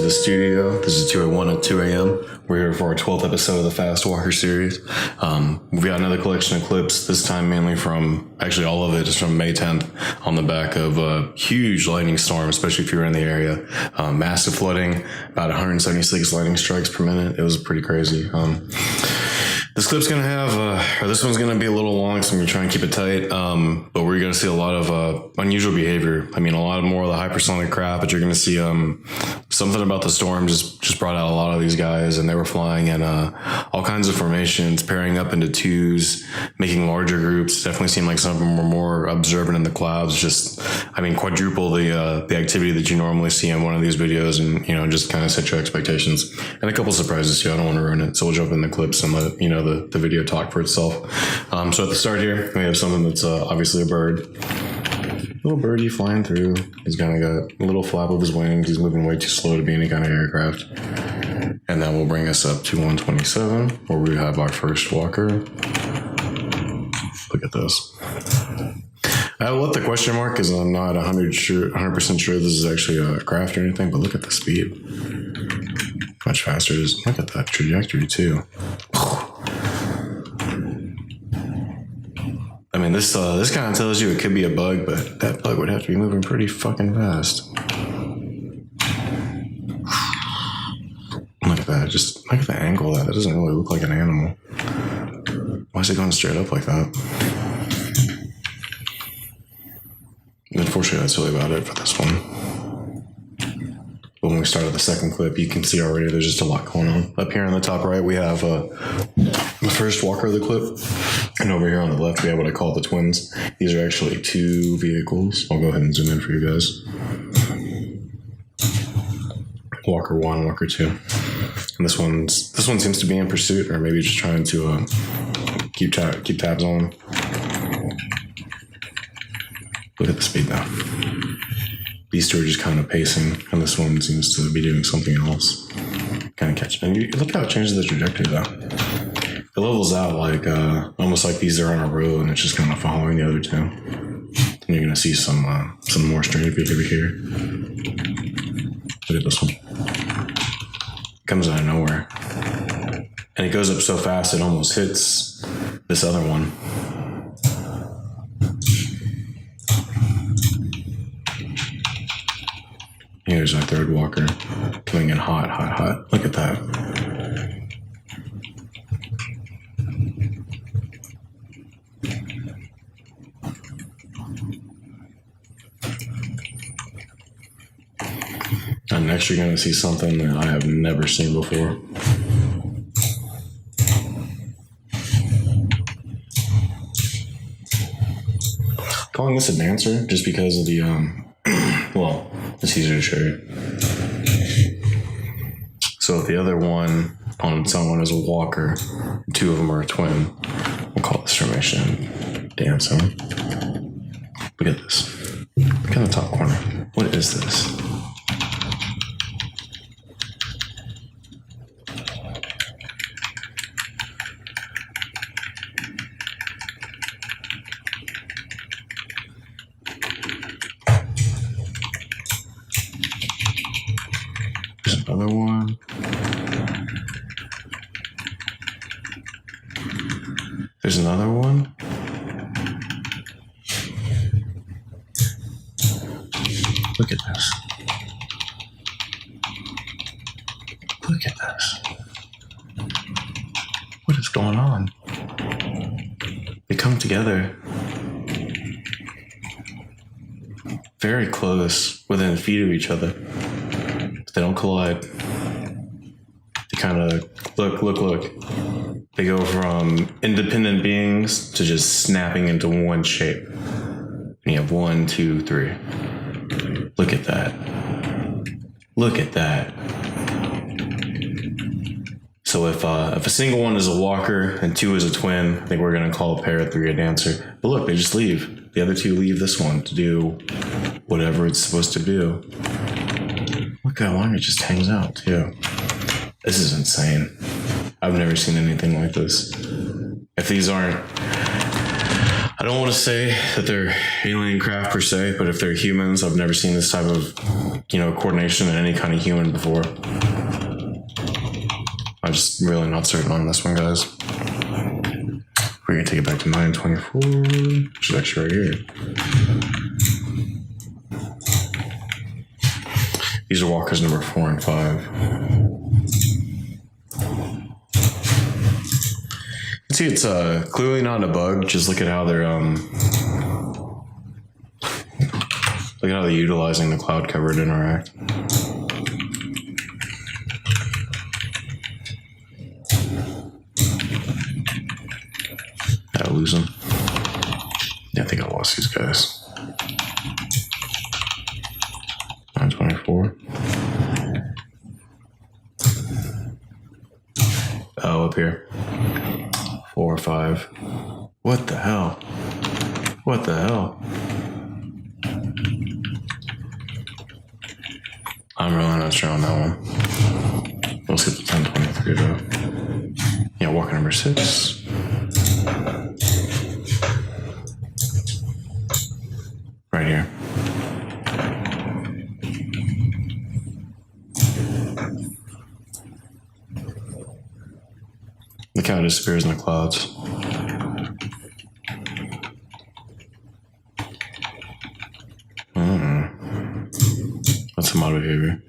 the studio. This is 201 at 2 a.m. We're here for our 12th episode of the Fast Walker series. We've got another collection of clips, this time mainly from, actually all of it is from May 10th on the back of a huge lightning storm, especially if you were in the area. Massive flooding, about 176 lightning strikes per minute. It was pretty crazy. This clip's going to have, or this one's going to be a little long, so I'm going to try and keep it tight. But we're going to see a lot of unusual behavior. I mean, a lot more of the hypersonic crap, but you're going to see something about the storm just brought out a lot of these guys, and they were flying in all kinds of formations, pairing up into twos, making larger groups. Definitely seemed like some of them were more observant in the clouds, quadruple the activity that you normally see in one of these videos, and, just kind of set your expectations. And a couple surprises too. I don't want to ruin it, so we'll jump in the clips and let, the video talk for itself. So at the start here, we have something that's obviously a bird. Little birdie flying through. He's kind of got a little flap of his wings. He's moving way too slow to be any kind of aircraft. And that will bring us up to 127, where we have our first walker. Look at this. I will let the question mark because I'm not 100% sure this is actually a craft or anything, but look at the speed. Much faster it is. Look at that trajectory too. I mean, this kind of tells you it could be a bug, but that bug would have to be moving pretty fucking fast. Look at that. Just look at the angle of that. That doesn't really look like an animal. Why is it going straight up like that? Unfortunately, that's really about it for this one. But when we started the second clip, you can see already there's just a lot going on. Up here on the top right, we have the first walker of the clip. And over here on the left, we have what I call the twins. These are actually two vehicles. I'll go ahead and zoom in for you guys. Walker 1, Walker 2. And this one seems to be in pursuit, or maybe just trying to keep tabs on. Look at the speed now. These two are just kind of pacing, and this one seems to be doing something else. Kind of catching. And look how it changes the trajectory though. It levels out like almost like these are on a row, and it's just kind of following the other two. And you're gonna see some more strange behavior here. Look at this one. It comes out of nowhere, and it goes up so fast it almost hits this other one. Here's our third walker coming in hot, hot, hot. Look at that. And next you're going to see something that I have never seen before. Calling this a dancer just because of the, well, it's easier to show you. So if the other one on someone is a walker, two of them are a twin, we'll call this formation dancing. Look at this. Look in the top corner. What is this? Another one. There's another one. Look at this. Look at this. What is going on? They come together very close, within feet of each other. They don't collide. They kind of look. They go from independent beings to just snapping into one shape. And you have 1, 2, 3. Look at that. Look at that. So if a single one is a walker and 2 is a twin, I think we're going to call a pair of 3 a dancer. But look, they just leave. The other 2 leave this one to do whatever it's supposed to do. Look how long it just hangs out, too. This is insane. I've never seen anything like this. If these aren't I don't want to say that they're alien craft per se, but if they're humans, I've never seen this type of, coordination in any kind of human before. I'm just really not certain on this one, guys. We're going to take it back to 924, which is actually right here. These are walkers number 4 and 5. You can see it's clearly not a bug. Just look at how they're look at how they're utilizing the cloud cover to interact. Did I lose them? Yeah, I think I lost these guys. 924. Oh, up here. 4 or 5. What the hell? What the hell? I'm really not sure on that one. Let's get the 1023 though. Yeah, walker number 6. Right here. Look how it disappears in the clouds. That's some odd behavior.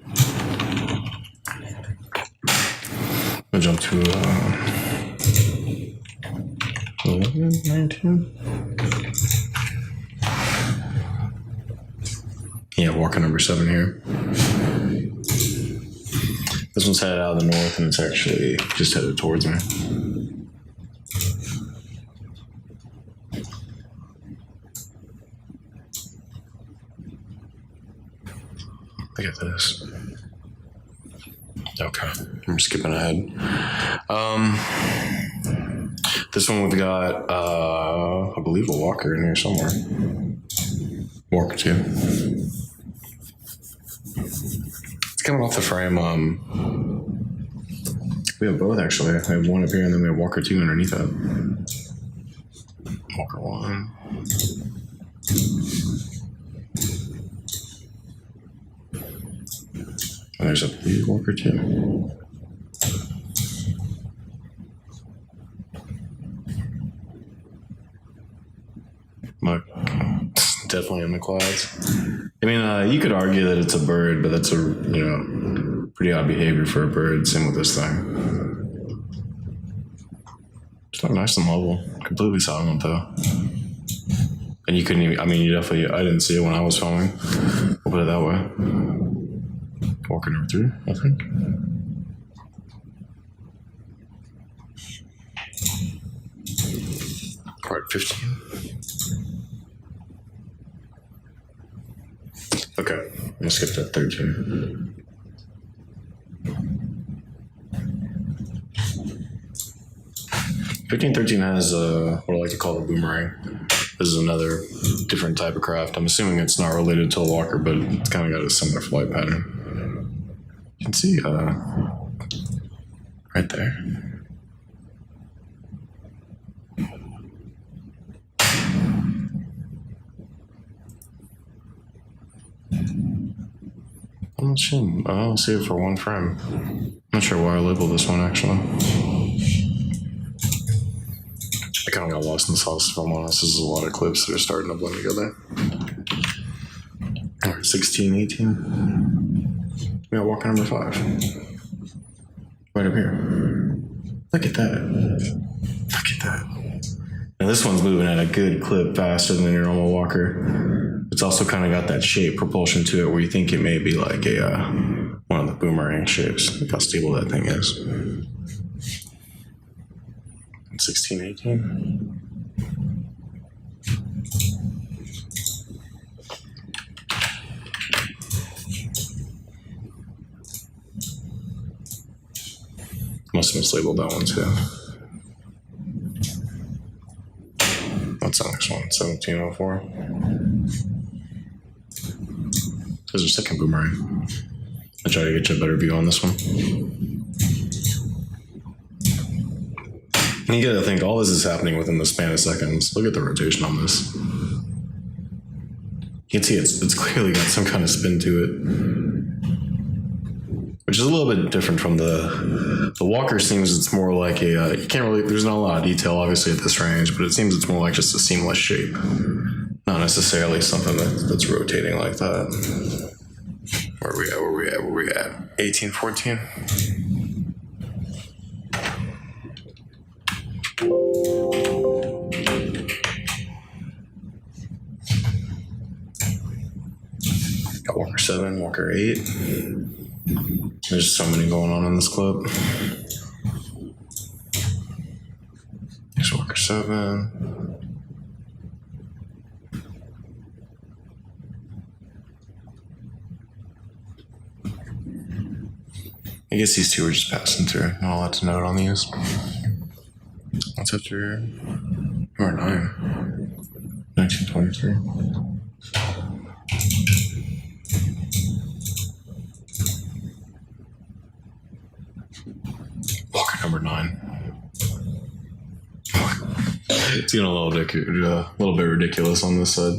I'll jump to 11, 19. Yeah, walker number 7 here. This one's headed out of the north and it's actually just headed towards me. Look at this. Okay, I'm skipping ahead. This one we've got, I believe, a walker in here somewhere. Walker 2. It's coming off the frame. We have both actually. I have one up here, and then we have walker 2 underneath that. Walker 1. And there's a blue walker 2. Look, definitely in the clouds. I mean, you could argue that it's a bird, but that's a pretty odd behavior for a bird. Same with this thing. It's not nice and level. Completely silent though. And you couldn't even. I mean, I didn't see it when I was filming. We'll put it that way. Walker number 3, I think. Part 15. Okay, I'm gonna skip that 13. Fifteen 13 has what I like to call a boomerang. This is another different type of craft. I'm assuming it's not related to a walker, but it's kind of got a similar flight pattern. You can see right there. I'm not sure. I don't see it for one frame. I'm not sure why I labeled this one actually. I kind of got lost in the sauce if I'm honest. This is a lot of clips that are starting to blend together. All right, 16, 18. We got walker number 5. Right up here. Look at that. Look at that. Now this one's moving at a good clip faster than your normal walker. It's also kind of got that shape propulsion to it where you think it may be like a one of the boomerang shapes. Look how stable that thing is. 16, 18. Must have mislabeled that one too. What's the next one? 1704. There's your second boomerang. I'll try to get you a better view on this one. And you gotta think all this is happening within the span of seconds. Look at the rotation on this. You can see it's clearly got some kind of spin to it, which is a little bit different from the walker. Seems it's more like a you can't really. There's not a lot of detail obviously at this range, but it seems it's more like just a seamless shape, not necessarily something that's rotating like that. Where we at? 1814. Got Walker 7, Walker 8. There's so many going on in this club. There's Walker 7. I guess these two are just passing through. Not a lot to note on these. What's after number 9? 1923. Walker number 9. It's getting a little bit ridiculous on this side.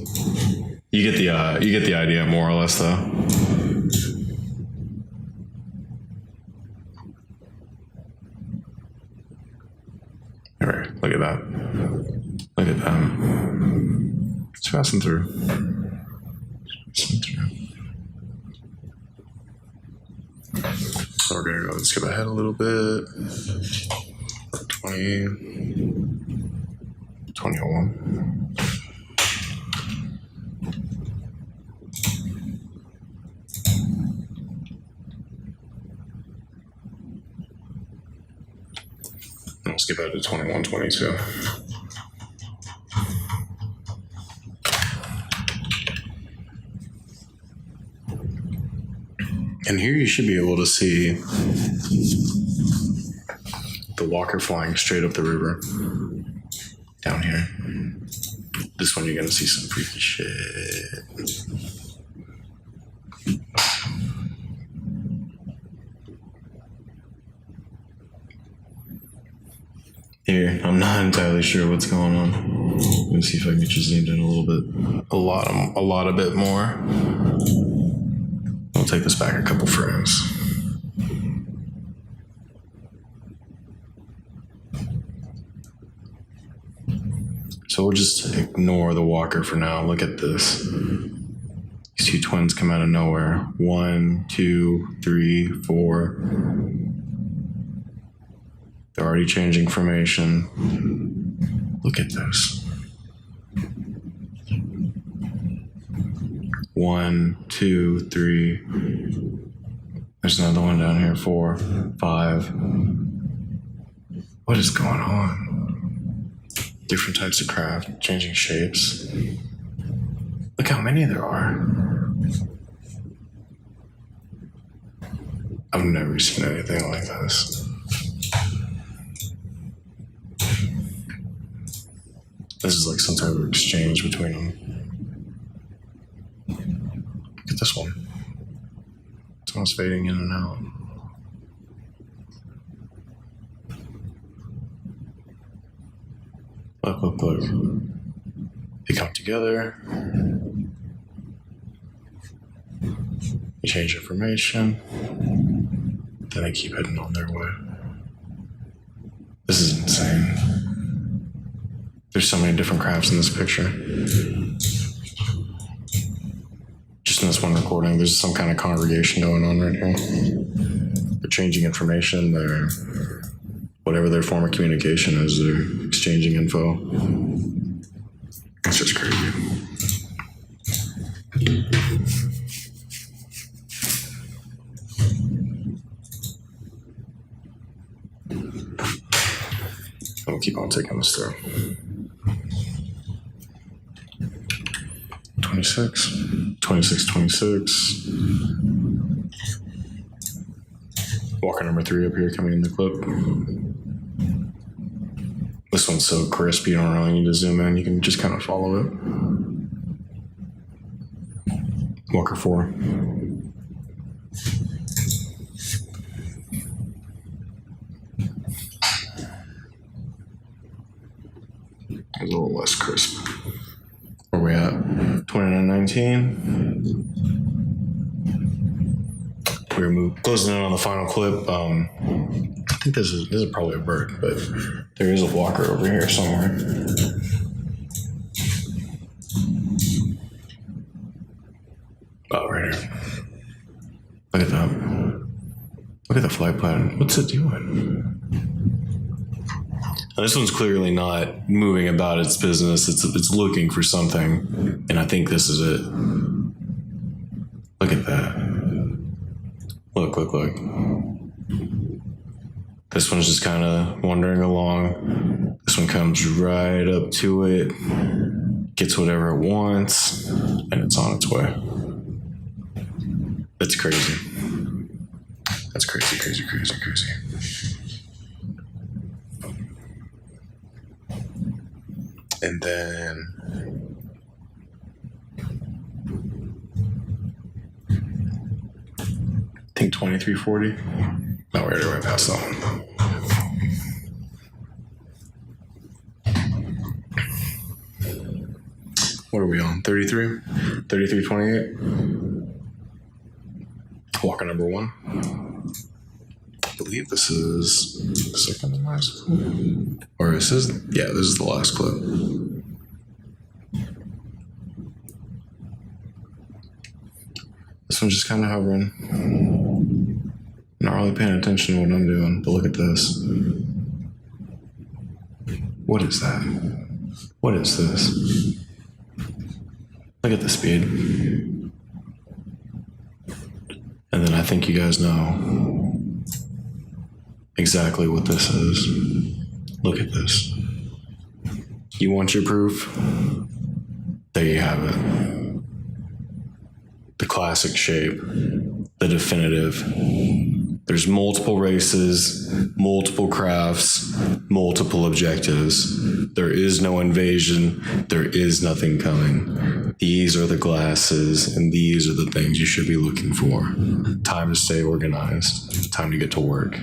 You get the idea more or less though. All right, look at that. Look at that. It's passing through. So we're gonna go and skip ahead a little bit. 2021. We'll skip ahead to 2122. And here you should be able to see the walker flying straight up the river. Down here. This one you're gonna see some freaky shit. Here, I'm not entirely sure what's going on. Let me see if I can get you zoomed in a little bit. A lot a bit more. We'll take this back a couple frames. So we'll just ignore the walker for now. Look at this. These two twins come out of nowhere. 1, 2, 3, 4. They're already changing formation. Look at this. 1, 2, 3. There's another one down here. 4, 5. What is going on? Different types of craft, changing shapes. Look how many there are. I've never seen anything like this. This is like some type of exchange between them. Look at this one. It's almost fading in and out. Look. They come together. They change information. Then they keep heading on their way. This is insane. There's so many different crafts in this picture. Just in this one recording, there's some kind of congregation going on right here. They're changing information. They're whatever their form of communication is, they're exchanging info. It's just crazy. We'll keep on taking this through. 26. Walker number 3 up here coming in the clip. This one's so crisp, you don't really need to zoom in. You can just kind of follow it. Walker 4. It's a little less crisp. Where we at? 2919. We're closing in on the final clip. I think this is probably a bird, but there is a walker over here somewhere. Oh, right here. Look at that. Look at the flight pattern. What's it doing? Now, this one's clearly not moving about its business. It's looking for something, and I think this is it. Look at that. Look. This one's just kind of wandering along. This one comes right up to it, gets whatever it wants, and it's on its way. That's crazy. That's crazy. And then I think 2340. No, we're already past that one. What are we on? 33? 3328? Walker number 1. I believe this is the second and last clip. Or this is the last clip. This one's just kind of hovering. Not really paying attention to what I'm doing, but look at this. What is that? What is this? Look at the speed. And then I think you guys know exactly what this is. Look at this. You want your proof? There you have it. The classic shape. The definitive. There's multiple races, multiple crafts, multiple objectives. There is no invasion. There is nothing coming. These are the glasses, and these are the things you should be looking for. Time to stay organized. Time to get to work.